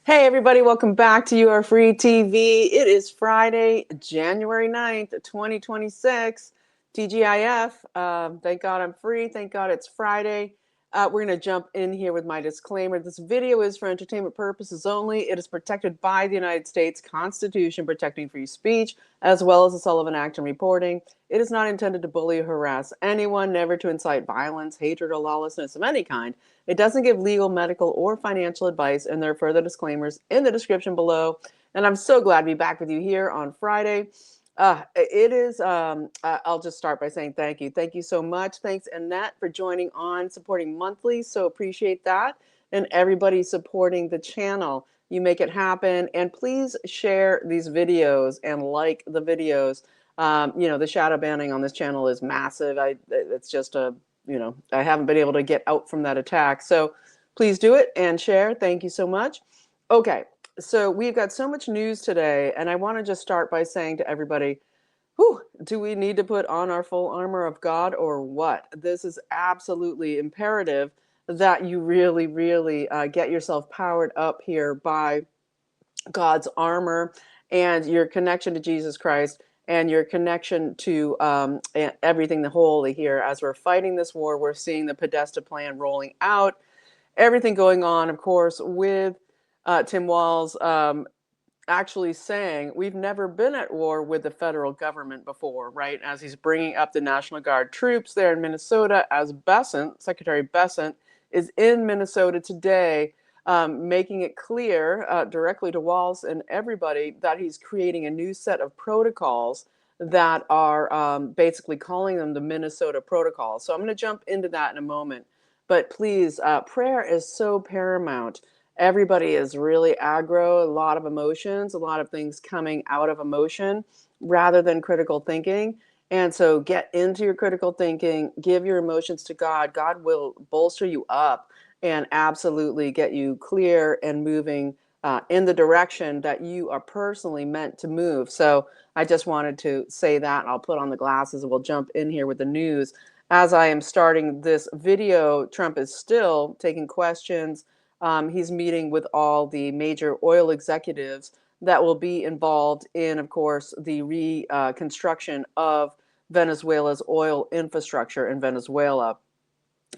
Hey everybody, welcome back to You Are Free TV. It is Friday, January 9th, 2026. TGIF. Thank God I'm free. Thank God it's Friday. We're going to jump in here with my disclaimer. This video is for entertainment purposes only. It is protected by the United States Constitution protecting free speech, as well as the Sullivan Act and reporting. It is not intended to bully or harass anyone, never to incite violence, hatred, or lawlessness of any kind. It doesn't give legal, medical, or financial advice, and there are further disclaimers in the description below. And I'm so glad to be back with you here on Friday. I'll just start by saying thank you. Thank you so much. Thanks, Annette, for joining on, supporting monthly. So appreciate that. And everybody supporting the channel. You make it happen. And please share these videos and like the videos. The shadow banning on this channel is massive. It's just I haven't been able to get out from that attack. So please do it and share. Thank you so much. Okay. So we've got so much news today, and I want to just start by saying to everybody, do we need to put on our full armor of God or what? This is absolutely imperative that you really, really get yourself powered up here by God's armor and your connection to Jesus Christ and your connection to everything the holy here. As we're fighting this war, we're seeing the Podesta plan rolling out, everything going on, of course, with Tim Walz actually saying we've never been at war with the federal government before, right? As he's bringing up the National Guard troops there in Minnesota, as Bessent, Secretary Bessent, is in Minnesota today, making it clear directly to Walz and everybody that he's creating a new set of protocols that are basically calling them the Minnesota Protocol. So I'm going to jump into that in a moment. But please, prayer is so paramount. Everybody is really aggro, a lot of emotions, a lot of things coming out of emotion rather than critical thinking. And so get into your critical thinking, give your emotions to God. God will bolster you up and absolutely get you clear and moving in the direction that you are personally meant to move. So I just wanted to say that. I'll put on the glasses and we'll jump in here with the news. As I am starting this video, Trump is still taking questions. He's meeting with all the major oil executives that will be involved in, of course, the reconstruction of Venezuela's oil infrastructure in Venezuela.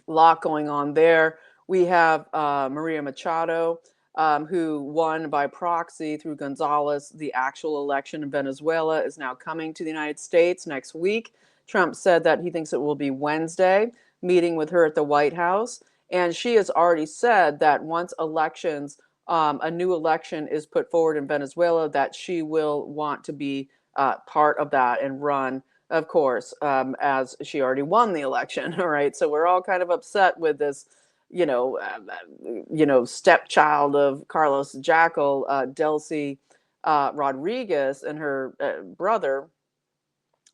A lot going on there. We have Maria Machado, who won by proxy through Gonzalez. The actual election in Venezuela is now coming to the United States next week. Trump said that he thinks it will be Wednesday, meeting with her at the White House. And she has already said that once elections, a new election is put forward in Venezuela, that she will want to be part of that and run, of course, as she already won the election. All right. So we're all kind of upset with this, stepchild of Carlos Jackal, Delcy Rodriguez, and her brother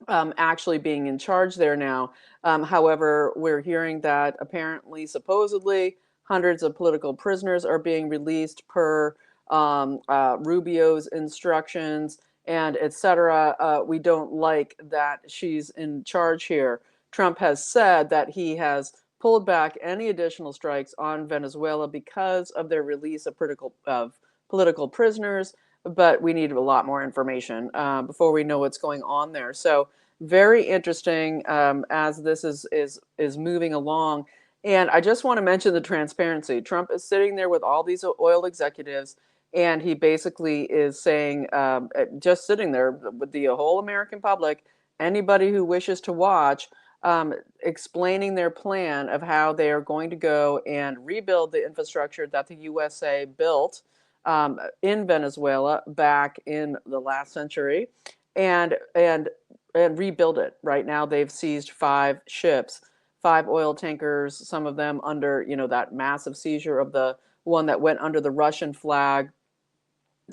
actually being in charge there now. However, we're hearing that apparently, supposedly, hundreds of political prisoners are being released per Rubio's instructions, and etc. We don't like that she's in charge here. Trump has said that he has pulled back any additional strikes on Venezuela because of their release of political prisoners, but we need a lot more information before we know what's going on there. So very interesting as this is moving along. And I just want to mention the transparency. Trump is sitting there with all these oil executives, and he basically is saying, just sitting there with the whole American public, anybody who wishes to watch, explaining their plan of how they are going to go and rebuild the infrastructure that the USA built in Venezuela back in the last century, and rebuild it. Right now, they've seized 5 ships, 5 oil tankers, some of them under that massive seizure of the one that went under the Russian flag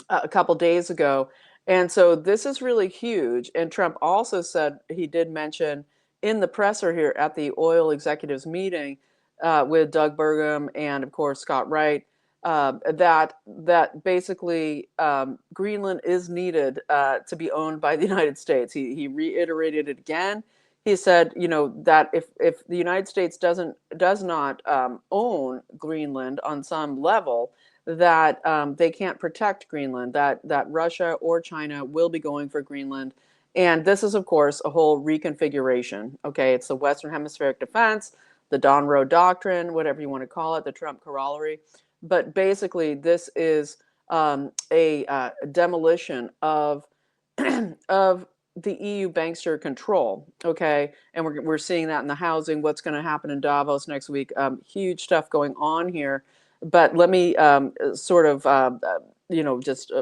a couple days ago. And so this is really huge. And Trump also said, he did mention in the presser here at the oil executives meeting with Doug Burgum and, of course, Scott Wright, that basically Greenland is needed to be owned by the United States. He reiterated it again. He said, that if the United States does not own Greenland on some level, that they can't protect Greenland, that Russia or China will be going for Greenland. And this is, of course, a whole reconfiguration. Okay, it's the Western Hemispheric Defense, the Donroe Doctrine, whatever you want to call it, the Trump corollary. But basically, this is a demolition of of the EU bankster control. Okay, and we're seeing that in the housing. What's going to happen in Davos next week? Huge stuff going on here. But let me sort of just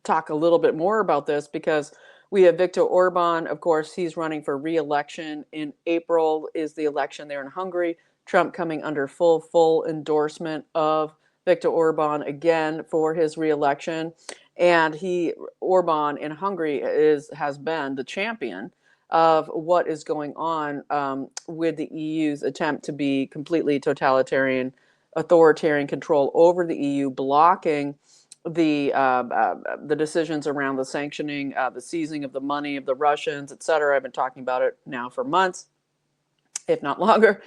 talk a little bit more about this, because we have Viktor Orban. Of course, he's running for re-election. In April is the election there in Hungary. Trump coming under full endorsement of Viktor Orban again for his re-election. And Orban in Hungary has been the champion of what is going on with the EU's attempt to be completely totalitarian, authoritarian control over the EU, blocking the decisions around the sanctioning, the seizing of the money of the Russians, et cetera. I've been talking about it now for months, if not longer.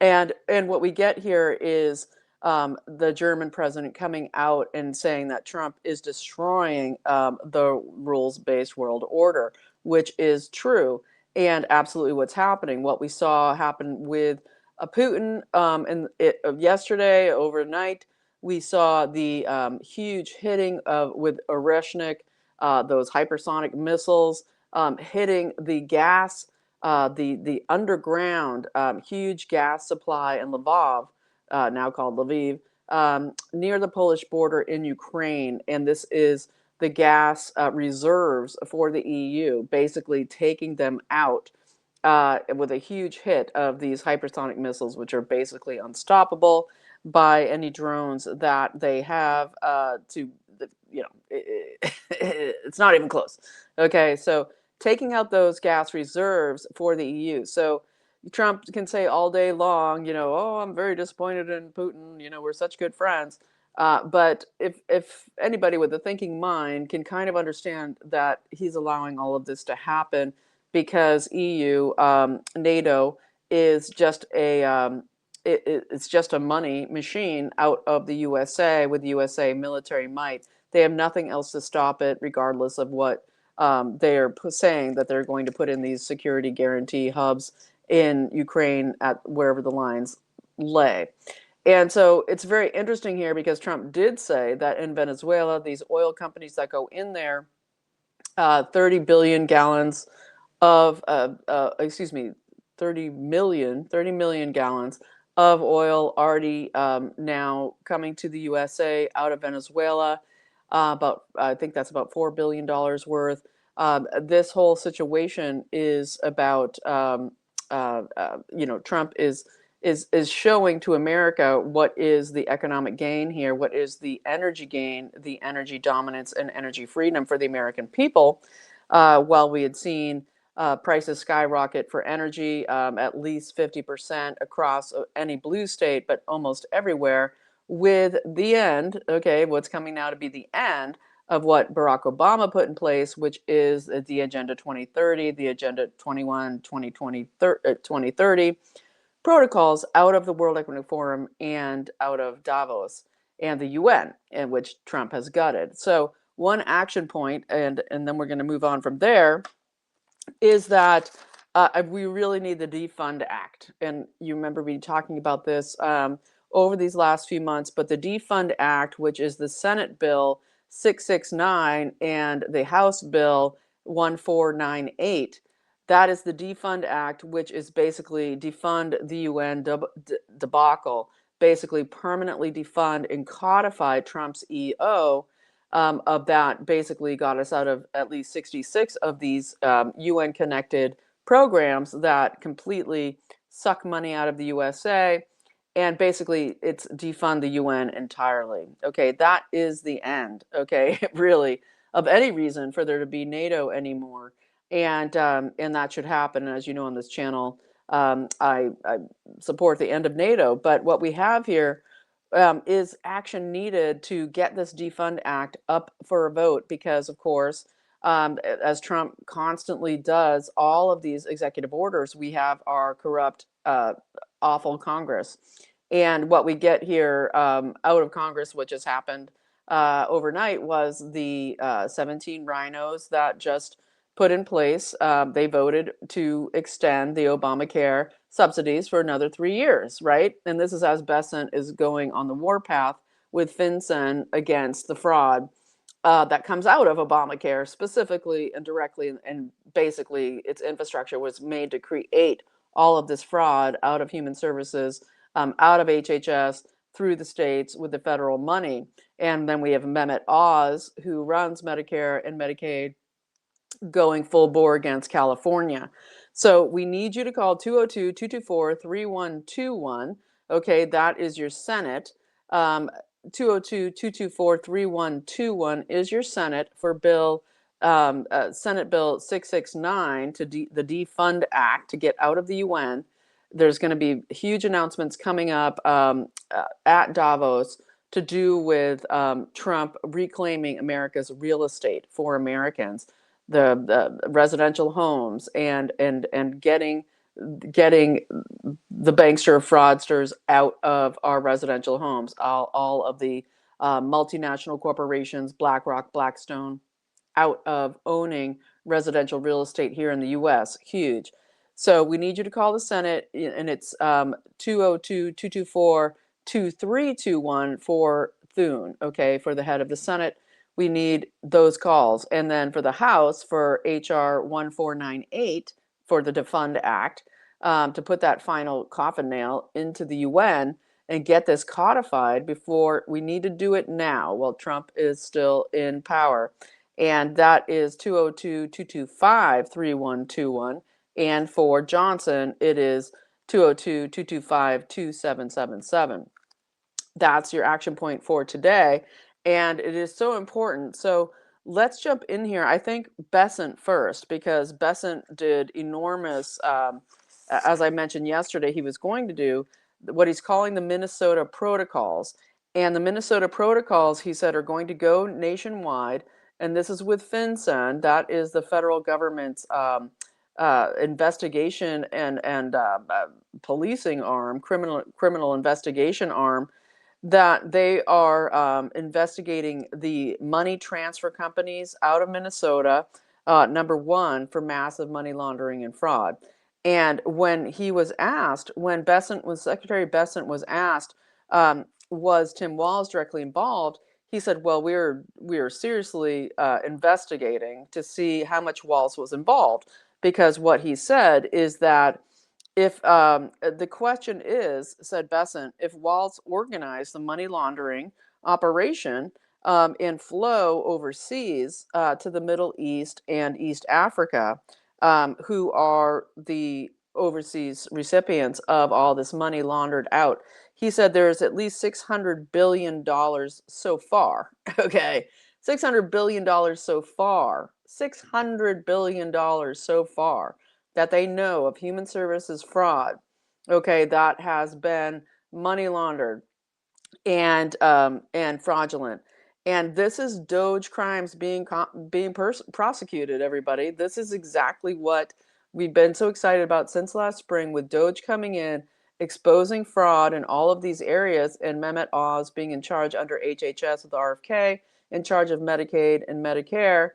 And what we get here is the German president coming out and saying that Trump is destroying the rules-based world order, which is true and absolutely what's happening. What we saw happen with Putin yesterday overnight. We saw the huge hitting with Oreshnik, those hypersonic missiles hitting the gas, the underground huge gas supply in Lvov, now called Lviv, near the Polish border in Ukraine. And this is the gas reserves for the EU, basically taking them out with a huge hit of these hypersonic missiles, which are basically unstoppable by any drones that they have it's not even close. Okay, so taking out those gas reserves for the EU. So Trump can say all day long, oh, I'm very disappointed in Putin, we're such good friends. But if anybody with a thinking mind can kind of understand that he's allowing all of this to happen because EU, NATO is just it's just a money machine out of the USA with USA military might. They have nothing else to stop it, regardless of what they are saying that they're going to put in these security guarantee hubs in Ukraine at wherever the lines lay. And so it's very interesting here because Trump did say that in Venezuela, these oil companies that go in there, 30 billion gallons of, 30 million gallons of oil already now coming to the USA out of Venezuela. I think that's about $4 billion worth. This whole situation is about, Trump is showing to America what is the economic gain here, what is the energy gain, the energy dominance and energy freedom for the American people. While we had seen prices skyrocket for energy, at least 50% across any blue state, but almost everywhere, with the end, okay, what's coming now to be the end of what Barack Obama put in place, which is the Agenda 2030, the Agenda 21, 2020, 2030 protocols out of the World Economic Forum and out of Davos and the UN, in which Trump has gutted. So one action point, and then we're going to move on from there, is that we really need the Defund Act. And you remember me talking about this over these last few months, but the Defund Act, which is the Senate Bill 669 and the House Bill 1498, that is the Defund Act, which is basically defund the UN debacle, basically permanently defund and codify Trump's EO. Of that basically got us out of at least 66 of these UN-connected programs that completely suck money out of the USA, and basically it's defund the UN entirely. Okay, that is the end, okay, really, of any reason for there to be NATO anymore. And that should happen. As you know, on this channel, I support the end of NATO. But what we have here is action needed to get this Defund Act up for a vote because, of course, as Trump constantly does all of these executive orders, we have our corrupt, awful Congress. And what we get here out of Congress, which has happened overnight, was the 17 rhinos that just put in place. They voted to extend the Obamacare subsidies for another 3 years, right? And this is as Bessent is going on the warpath with FINCEN against the fraud that comes out of Obamacare specifically and directly, and basically its infrastructure was made to create all of this fraud out of human services, out of HHS through the states with the federal money. And then we have Mehmet Oz, who runs Medicare and Medicaid, going full bore against California. So we need you to call 202-224-3121. Okay, that is your Senate. 202-224-3121 is your Senate for Senate Bill 669 to the Defund Act to get out of the UN. There's going to be huge announcements coming up at Davos to do with Trump reclaiming America's real estate for Americans, the residential homes, and getting the bankster fraudsters out of our residential homes, all of the multinational corporations, BlackRock, Blackstone, out of owning residential real estate here in the US. Huge. So we need you to call the Senate, and it's 202-224-2321 for Thune, okay, for the head of the Senate. We need those calls. And then for the House, for HR 1498, for the Defund Act, to put that final coffin nail into the UN and get this codified before we need to do it now while Trump is still in power. And that is 202-225-3121. And for Johnson, it is 202-225-2777. That's your action point for today. And it is so important. So let's jump in here. I think Bessent first, because Bessent did enormous, as I mentioned yesterday, he was going to do what he's calling the Minnesota protocols. And the Minnesota protocols, he said, are going to go nationwide. And this is with FINCEN, that is the federal government's investigation and policing arm, criminal investigation arm, that they are investigating the money transfer companies out of Minnesota, number one, for massive money laundering and fraud. And when he was asked, when Secretary Bessent was asked, was Tim Walz directly involved? He said, well, we're seriously investigating to see how much Walz was involved, because what he said is that if the question is, said Bessent, if Walz organized the money laundering operation and flow overseas to the Middle East and East Africa, who are the overseas recipients of all this money laundered out, he said there's at least $600 billion so far. Okay, $600 billion so far. $600 billion so far that they know of human services fraud, okay, that has been money laundered and fraudulent. And this is Doge crimes being prosecuted, everybody. This is exactly what we've been so excited about since last spring, with Doge coming in, exposing fraud in all of these areas, and Mehmet Oz being in charge under HHS with RFK, in charge of Medicaid and Medicare.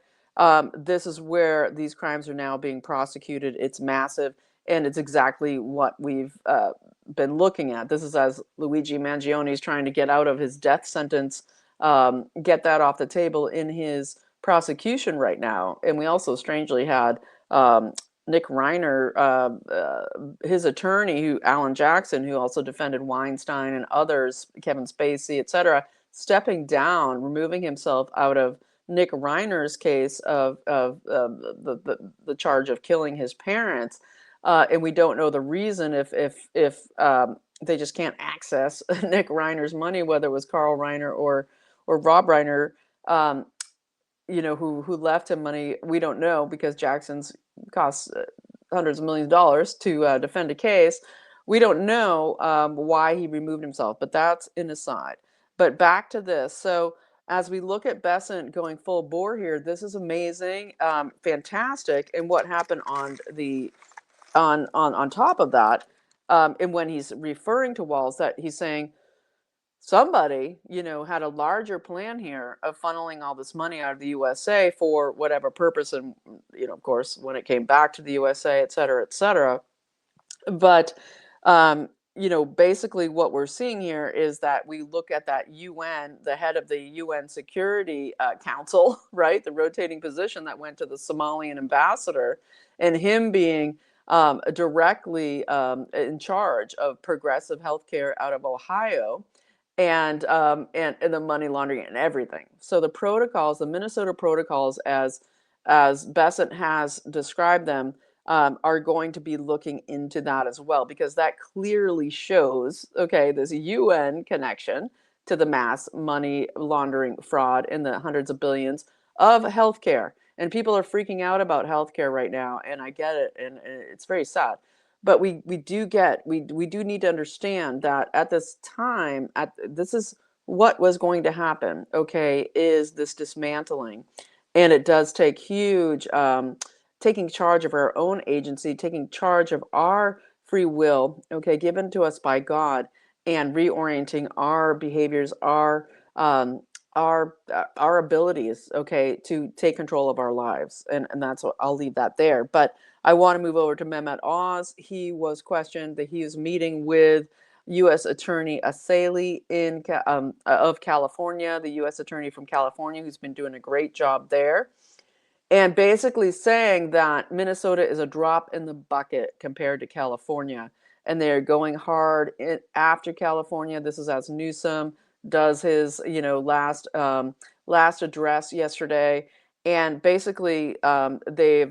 This is where these crimes are now being prosecuted. It's massive, and it's exactly what we've been looking at. This is as Luigi Mangione is trying to get out of his death sentence, get that off the table in his prosecution right now. And we also strangely had Nick Reiner, his attorney, Alan Jackson, who also defended Weinstein and others, Kevin Spacey, etc., stepping down, removing himself out of Nick Reiner's case of the charge of killing his parents, and we don't know the reason, if they just can't access Nick Reiner's money, whether it was Carl Reiner or Rob Reiner, who left him money. We don't know, because Jackson's costs hundreds of millions of dollars to defend a case. We don't know why he removed himself, but that's an aside. But back to this. So as we look at Bessent going full bore here, this is amazing, fantastic. And what happened on top of that, and when he's referring to walls, that he's saying somebody, had a larger plan here of funneling all this money out of the USA for whatever purpose. And, of course, when it came back to the USA, et cetera, et cetera. But, basically what we're seeing here is that we look at that UN, the head of the UN Security Council, right? The rotating position that went to the Somalian ambassador, and him being directly in charge of progressive healthcare out of Ohio, and the money laundering and everything. So the protocols, the Minnesota protocols, as Bessent has described them, are going to be looking into that as well, because that clearly shows, okay, this UN connection to the mass money laundering fraud in the hundreds of billions of healthcare. And people are freaking out about healthcare right now, and I get it, and it's very sad. But we do need to understand that at this time, this is what was going to happen, okay, is this dismantling. And it does take huge taking charge of our own agency, taking charge of our free will, okay, given to us by God, and reorienting our behaviors, our abilities, okay, to take control of our lives. And that's what I'll leave that there. But I want to move over to Mehmet Oz. He was questioned that he was meeting with U.S. Attorney Asali of California, the U.S. Attorney from California, who's been doing a great job there, and basically saying that Minnesota is a drop in the bucket compared to California, and they're going hard after California. This is as Newsom does his, last address yesterday, and basically they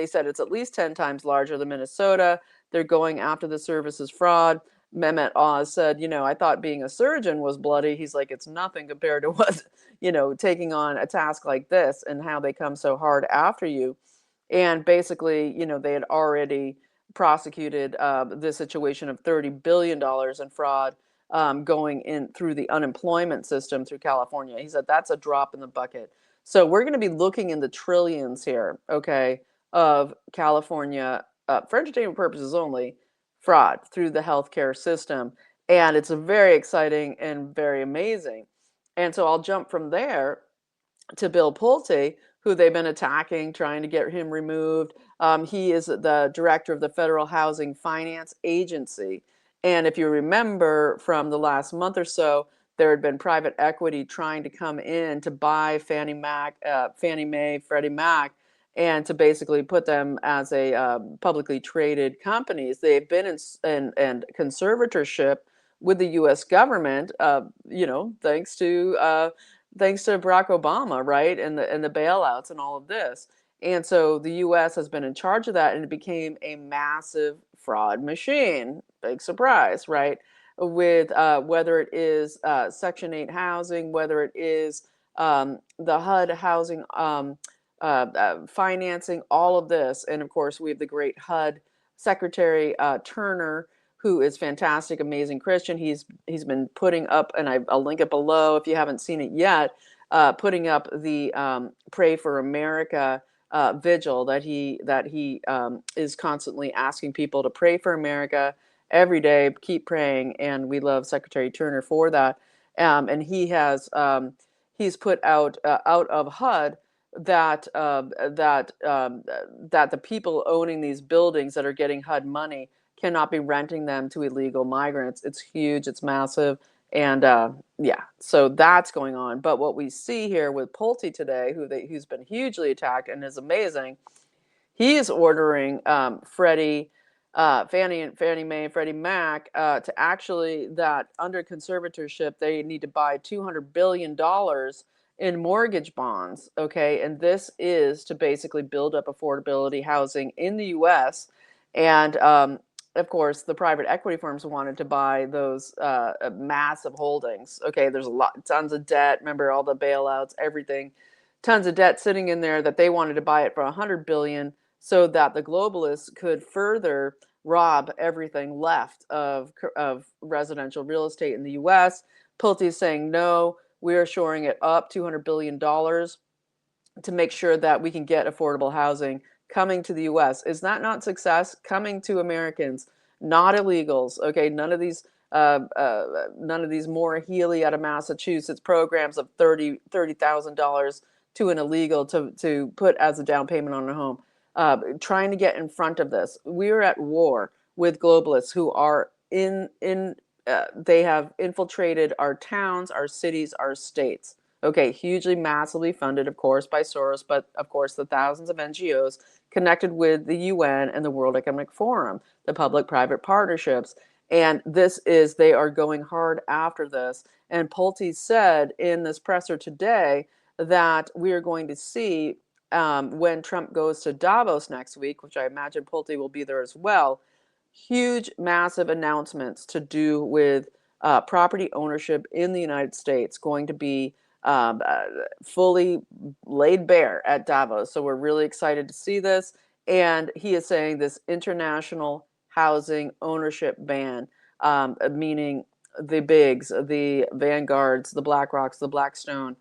said it's at least 10 times larger than Minnesota. They're going after the services fraud. Mehmet Oz said, I thought being a surgeon was bloody. He's like, it's nothing compared to what, taking on a task like this, and how they come so hard after you. And basically, they had already prosecuted the situation of $30 billion in fraud going in through the unemployment system through California. He said that's a drop in the bucket. So we're going to be looking in the trillions here, okay, of California, for entertainment purposes only, fraud through the healthcare system. And it's very exciting and very amazing. And so I'll jump from there to Bill Pulte, who they've been attacking, trying to get him removed. He is the director of the Federal Housing Finance Agency. And if you remember from the last month or so, there had been private equity trying to come in to buy Fannie Mae, Freddie Mac, and to basically put them as a publicly traded companies. They've been in conservatorship with the U.S. government, thanks to Barack Obama, right, and the bailouts and all of this. And so the U.S. has been in charge of that, and it became a massive fraud machine. Big surprise, right? With whether it is Section 8 housing, whether it is the HUD housing financing, all of this. And of course, we have the great HUD Secretary Turner, who is fantastic, amazing Christian. He's been putting up, and I'll link it below if you haven't seen it yet, putting up the Pray for America vigil that he is constantly asking people to pray for America every day, keep praying, and we love Secretary Turner for that. And he's put out of HUD that the people owning these buildings that are getting HUD money cannot be renting them to illegal migrants. It's huge, it's massive, and so that's going on. But what we see here with Pulte today, who's been hugely attacked and is amazing, he is ordering Fannie Mae, Freddie Mac to actually, that under conservatorship, they need to buy $200 billion in mortgage bonds, okay? And this is to basically build up affordability housing in the U.S. And of course, the private equity firms wanted to buy those massive holdings. Okay, there's tons of debt. Remember all the bailouts, everything, tons of debt sitting in there that they wanted to buy it for $100 billion, so that the globalists could further rob everything left of residential real estate in the U.S. Pulte is saying no. We are shoring it up $200 billion to make sure that we can get affordable housing coming to the U.S. Is that not success? Coming to Americans, not illegals. Okay, none of these Maura Healey out of Massachusetts programs of $30,000 to an illegal to put as a down payment on a home. Trying to get in front of this. We are at war with globalists who are they have infiltrated our towns, our cities, our states. Okay, hugely, massively funded, of course, by Soros, but of course, the thousands of NGOs connected with the UN and the World Economic Forum, the public-private partnerships. And they are going hard after this. And Pulte said in this presser today that we are going to see when Trump goes to Davos next week, which I imagine Pulte will be there as well, huge, massive announcements to do with property ownership in the United States going to be fully laid bare at Davos. So we're really excited to see this. And he is saying this international housing ownership ban, meaning the bigs, the Vanguards, the BlackRocks, the Blackstone,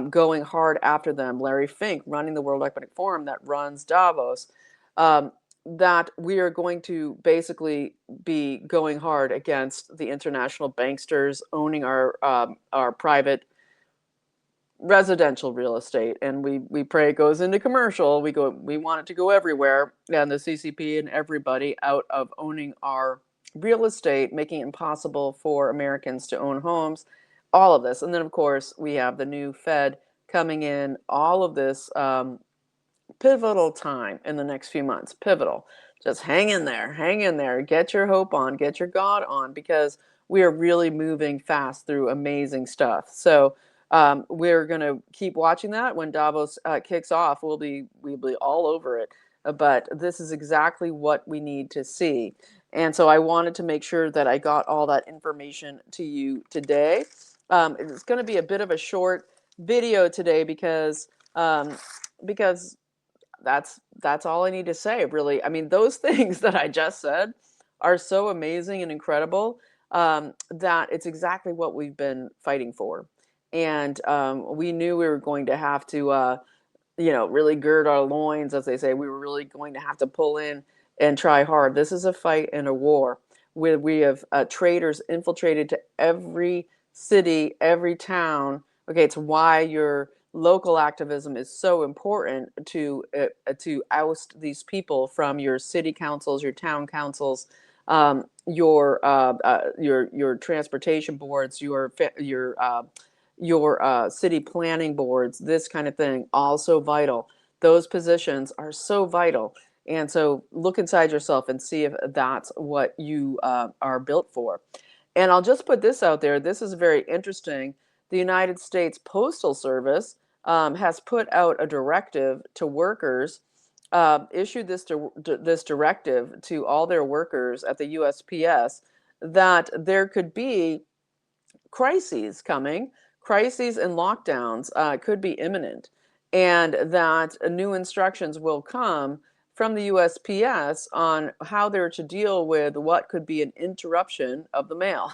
going hard after them. Larry Fink running the World Economic Forum that runs Davos. That we are going to basically be going hard against the international banksters owning our private residential real estate, and we pray it goes into commercial. We want it to go everywhere, and the CCP and everybody out of owning our real estate, making it impossible for Americans to own homes. All of this, and then of course we have the new Fed coming in. All of this. Pivotal time in the next few months. Pivotal. Just hang in there. Hang in there. Get your hope on. Get your God on, because we are really moving fast through amazing stuff. So we're going to keep watching that. When Davos kicks off, we'll be all over it. But this is exactly what we need to see. And so I wanted to make sure that I got all that information to you today. It's going to be a bit of a short video today because that's all I need to say, really. I mean, those things that I just said are so amazing and incredible, that it's exactly what we've been fighting for. And we knew we were going to have to, really gird our loins, as they say. We were really going to have to pull in and try hard. This is a fight and a war. We have traitors infiltrated to every city, every town. Okay, it's why your local activism is so important to oust these people from your city councils, your town councils, your transportation boards, your city planning boards. This kind of thing, also vital. Those positions are so vital. And so look inside yourself and see if that's what you are built for. And I'll just put this out there. This is very interesting. The United States Postal Service has put out a directive to workers, issued this directive to all their workers at the USPS, that there could be crises coming, crises and lockdowns could be imminent, and that new instructions will come from the USPS on how they're to deal with what could be an interruption of the mail,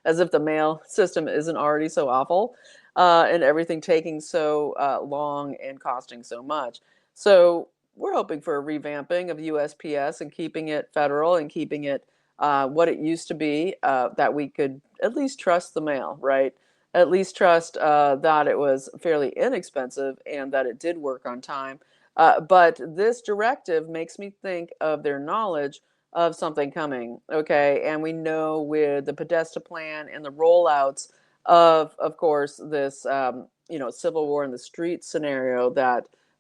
as if the mail system isn't already so awful, and everything taking so long and costing so much. So we're hoping for a revamping of USPS and keeping it federal and keeping it what it used to be, that we could at least trust the mail, right? At least trust that it was fairly inexpensive and that it did work on time. But this directive makes me think of their knowledge of something coming, okay? And we know with the Podesta plan and the rollouts of course, this civil war in the streets scenario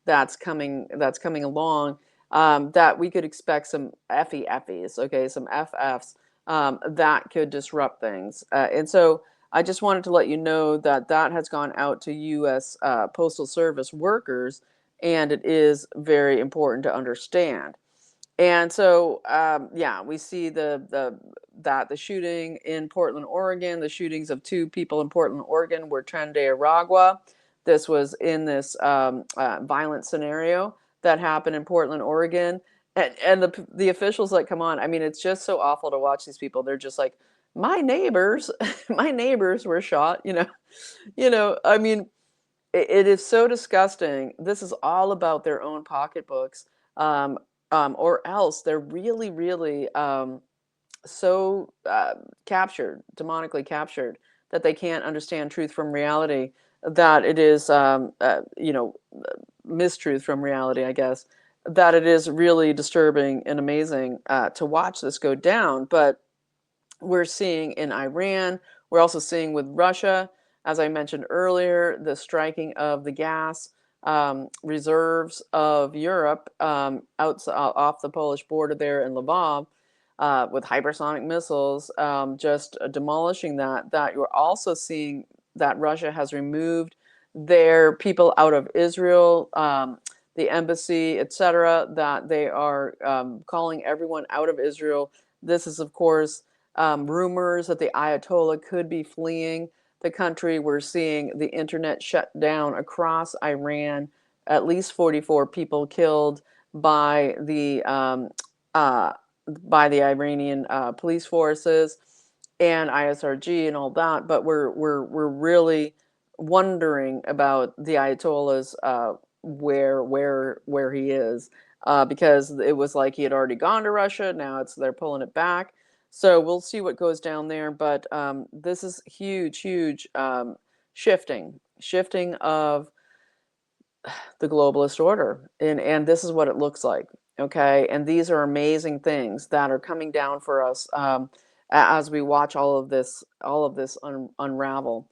that's coming along, that we could expect some FEs, okay, some FFs that could disrupt things. And so I just wanted to let you know that that has gone out to U.S. Postal Service workers, and it is very important to understand. And so, we see the shooting in Portland, Oregon. The shootings of two people in Portland, Oregon, were Tren de Aragua. This was in this violent scenario that happened in Portland, Oregon, and the officials, like, come on. I mean, it's just so awful to watch these people. They're just like, my neighbors, my neighbors were shot. I mean, it is so disgusting. This is all about their own pocketbooks, or else they're really, really. so captured, demonically captured, that they can't understand truth from reality, that it is, mistruth from reality, I guess, that it is really disturbing and amazing to watch this go down. But we're seeing in Iran, we're also seeing with Russia, as I mentioned earlier, the striking of the gas reserves of Europe off the Polish border there in Lvov with hypersonic missiles, just demolishing that. That you're also seeing that Russia has removed their people out of Israel, the embassy, etc., that they are calling everyone out of Israel. This is, of course, rumors that the Ayatollah could be fleeing the country. We're seeing the internet shut down across Iran, at least 44 people killed by the Iranian police forces and ISRG and all that. But we're really wondering about the Ayatollah's where he is, because it was like he had already gone to Russia. Now they're pulling it back. So we'll see what goes down there. But this is huge shifting of the globalist order, and this is what it looks like. Okay, and these are amazing things that are coming down for us as we watch all of this unravel.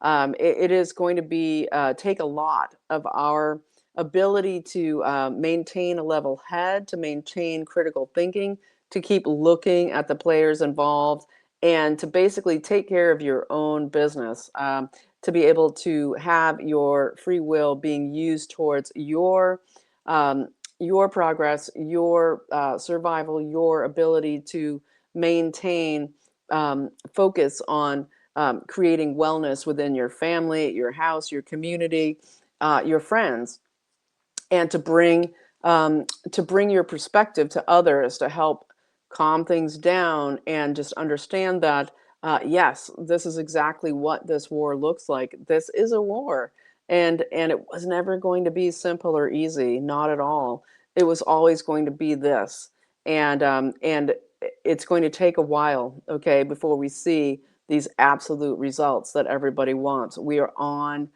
It is going to be take a lot of our ability to maintain a level head, to maintain critical thinking, to keep looking at the players involved, and to basically take care of your own business. To be able to have your free will being used towards your progress, your survival, your ability to maintain focus on creating wellness within your family, your house, your community, your friends, and to bring your perspective to others, to help calm things down and just understand that yes, this is exactly what this war looks like. This is a war, and it was never going to be simple or easy, not at all. It was always going to be this, and it's going to take a while, okay, before we see these absolute results that everybody wants. We are on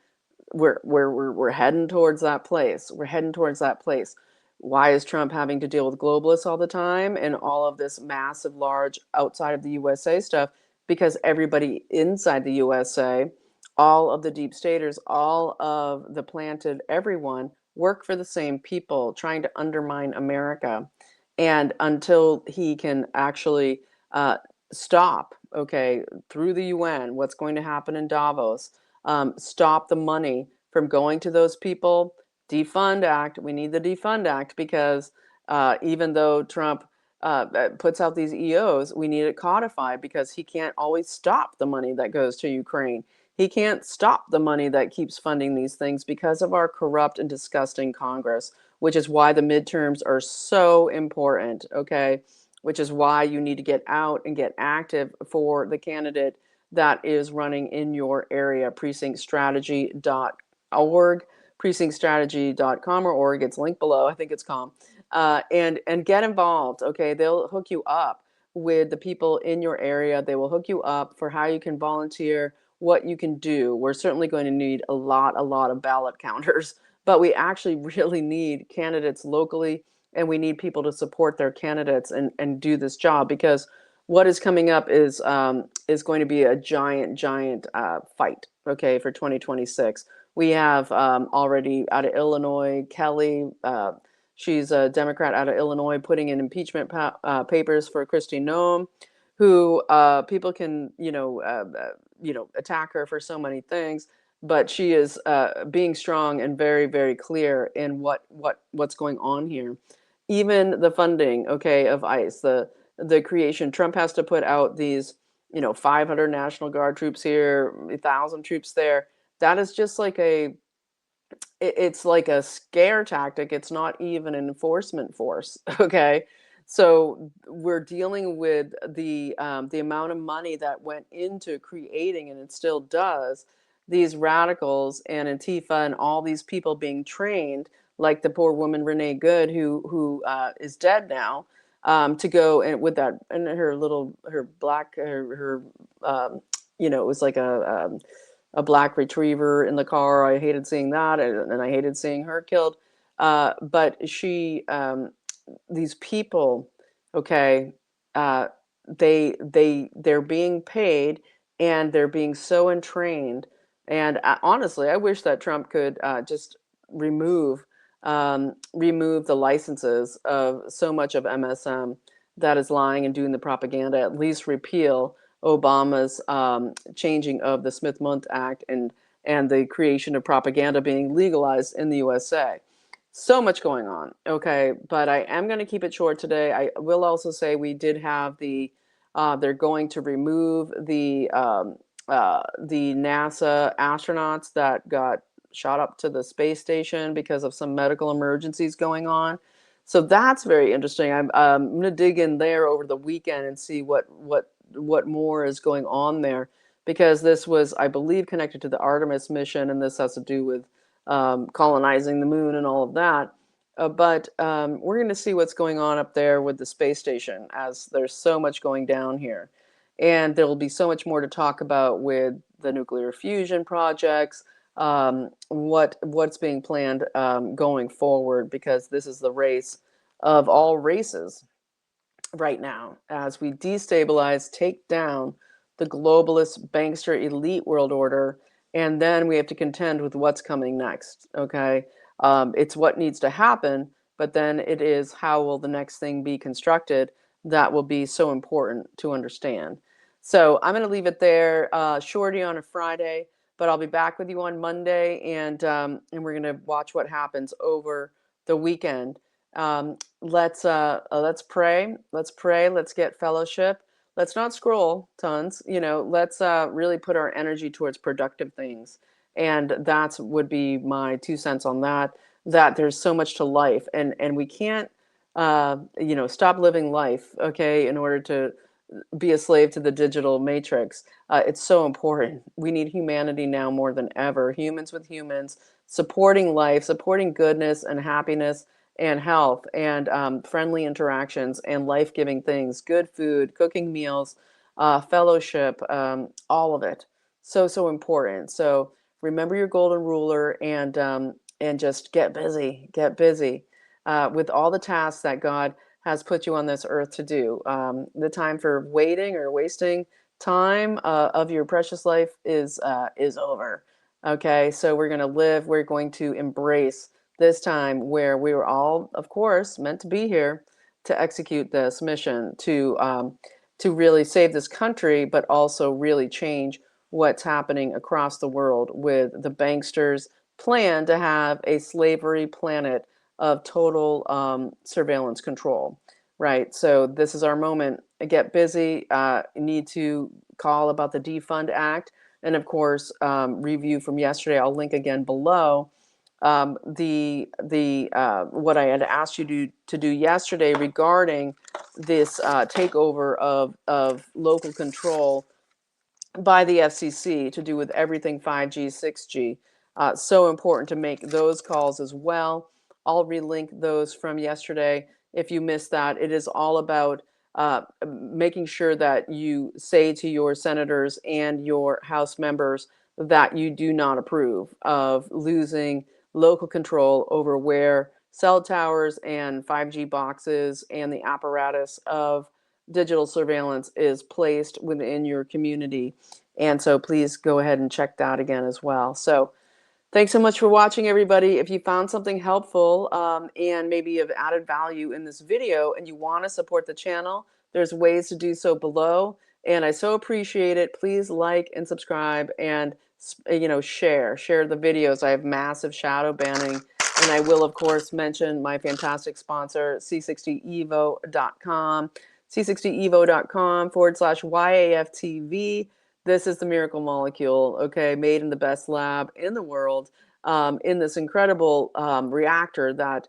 we're heading towards that place. We're heading towards that place. Why is Trump having to deal with globalists all the time and all of this massive, large outside of the USA stuff? Because everybody inside the USA, all of the deep staters, all of the planted, everyone work for the same people, trying to undermine America. And until he can actually stop, okay, through the UN, what's going to happen in Davos, stop the money from going to those people. Defund Act. We need the Defund Act because even though Trump puts out these EOs, we need it codified because he can't always stop the money that goes to Ukraine. He can't stop the money that keeps funding these things because of our corrupt and disgusting Congress, which is why the midterms are so important, okay? Which is why you need to get out and get active for the candidate that is running in your area. Precinctstrategy.org, precinctstrategy.com or org. It's linked below. I think it's com. And get involved. Okay, they'll hook you up with the people in your area. They will hook you up for how you can volunteer, what you can do. We're certainly going to need a lot of ballot counters, but we actually really need candidates locally, and we need people to support their candidates and do this job, because what is coming up is going to be a giant fight, okay, for 2026. We have already out of Illinois, Kelly, she's a Democrat out of Illinois, putting in impeachment papers for Kristi Noem, who people can, attack her for so many things, but she is being strong and very clear in what's going on here. Even the funding, okay, of ICE, the creation. Trump has to put out these, 500 National Guard troops here, 1,000 troops there. That is just like it's like a scare tactic. It's not even an enforcement force. Okay, so we're dealing with the amount of money that went into creating, and it still does, these radicals and Antifa and all these people being trained, like the poor woman Renee Good, who is dead now, to go and with that and her black it was like a black retriever in the car. I hated seeing that, and I hated seeing her killed. But these people, okay, uh, they're being paid and they're being so entrained. And honestly, I wish that Trump could just remove remove the licenses of so much of MSM that is lying and doing the propaganda. At least repeal Obama's changing of the Smith-Mundt Act and the creation of propaganda being legalized in the USA. So much going on. Okay, but I am going to keep it short today. I will also say we did have they're going to remove the NASA astronauts that got shot up to the space station because of some medical emergencies going on. So that's very interesting. I'm going to dig in there over the weekend and see what more is going on there, because this was, I believe, connected to the Artemis mission, and this has to do with colonizing the moon and all of that. But we're going to see what's going on up there with the space station, as there's so much going down here. And there will be so much more to talk about with the nuclear fusion projects, what's being planned going forward, because this is the race of all races right now as we destabilize, take down the globalist bankster elite world order, and then we have to contend with what's coming next. Okay, it's what needs to happen, but then it is how will the next thing be constructed that will be so important to understand. So I'm going to leave it there, shorty on a Friday, but I'll be back with you on Monday, and we're going to watch what happens over the weekend. Let's pray. Let's pray. Let's get fellowship. Let's not scroll tons. Let's really put our energy towards productive things. And that's would be my 2 cents on that. That there's so much to life, and we can't stop living life, okay, in order to be a slave to the digital matrix. It's so important. We need humanity now more than ever. Humans with humans, supporting life, supporting goodness and happiness and health and friendly interactions and life-giving things, good food, cooking meals, fellowship, all of it. So, so important. So remember your golden ruler, and just get busy, with all the tasks that God has put you on this earth to do. The time for waiting or wasting time of your precious life is over. Okay, so we're going to live, we're going to embrace this time where we were all, of course, meant to be here to execute this mission to really save this country, but also really change what's happening across the world with the banksters' plan to have a slavery planet of total surveillance control, right? So this is our moment. Get busy. Need to call about the Defund Act, and of course, review from yesterday. I'll link again below the what I had asked you to do yesterday regarding this takeover of local control by the FCC to do with everything 5G, 6G. So important to make those calls as well. I'll relink those from yesterday. If you missed that, it is all about making sure that you say to your senators and your House members that you do not approve of losing local control over where cell towers and 5G boxes and the apparatus of digital surveillance is placed within your community. And so please go ahead and check that again as well. So thanks so much for watching, everybody. If you found something helpful and maybe of added value in this video and you want to support the channel, there's ways to do so below. And I so appreciate it. Please like and subscribe and share the videos. I have massive shadow banning. And I will, of course, mention my fantastic sponsor, c60evo.com, c60evo.com/YAFTV. This is the miracle molecule, okay, made in the best lab in the world, in this incredible reactor that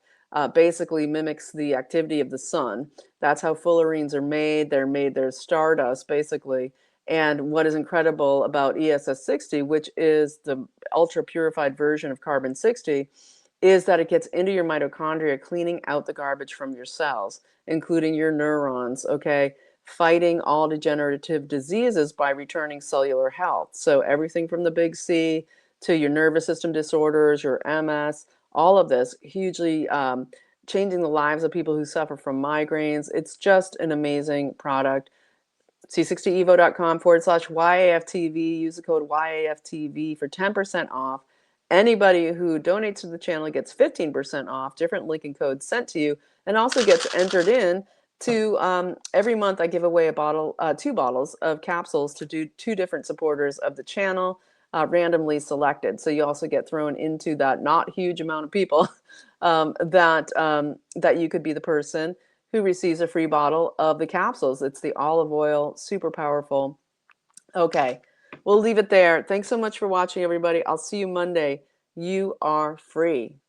basically mimics the activity of the sun. That's how fullerenes are made. They're stardust, basically. And what is incredible about ESS 60, which is the ultra purified version of carbon 60, is that it gets into your mitochondria, cleaning out the garbage from your cells, including your neurons, okay? Fighting all degenerative diseases by returning cellular health. So everything from the big C to your nervous system disorders, your MS, all of this, hugely changing the lives of people who suffer from migraines. It's just an amazing product. c60evo.com/YAFTV. Use the code YAFTV for 10% off. Anybody who donates to the channel gets 15% off, different link and code sent to you, and also gets entered in to every month I give away a bottle, 2 bottles of capsules to do 2 different supporters of the channel, randomly selected. So you also get thrown into that not huge amount of people that you could be the person who receives a free bottle of the capsules. It's the olive oil, super powerful. Okay, we'll leave it there. Thanks so much for watching, everybody. I'll see you Monday. You are free.